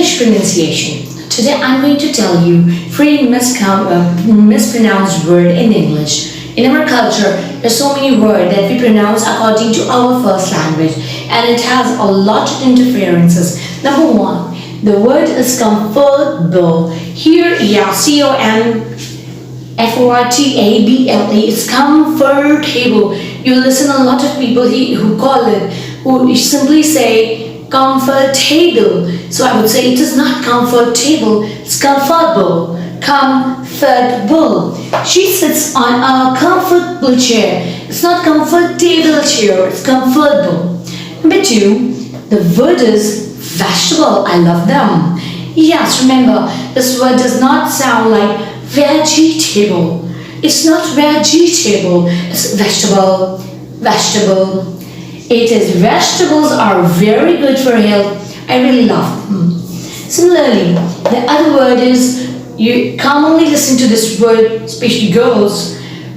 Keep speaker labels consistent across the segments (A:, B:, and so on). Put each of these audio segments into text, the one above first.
A: English pronunciation. Today I'm going to tell you three mispronounced words in English. In our culture, there's so many words that we pronounce according to our first language, and it has a lot of interferences. Number one, the word is comfortable. Here, yeah, C-O-M-F-O-R-T-A-B-L-E. It's comfortable. You listen a lot of people who call it, who simply say comfortable. So I would say it is not comfortable, it's comfortable. Comfortable. She sits on a comfortable chair. It's not comfortable chair, it's comfortable. Number two, the word is vegetable. I love them. Yes, remember, this word does not sound like vegetable. It's not vegetable, it's vegetable. Vegetable. It is vegetables are very good for health. I really love them. Similarly, the other word is, you commonly listen to this word, especially girls,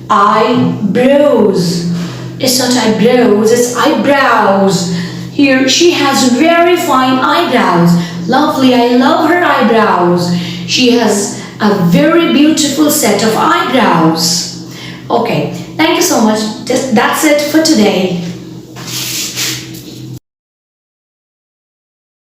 A: eyebrows. It's not eyebrows, it's eyebrows. Here, she has very fine eyebrows. Lovely, I love her eyebrows. She has a very beautiful set of eyebrows. Okay, thank you so much. That's it for today.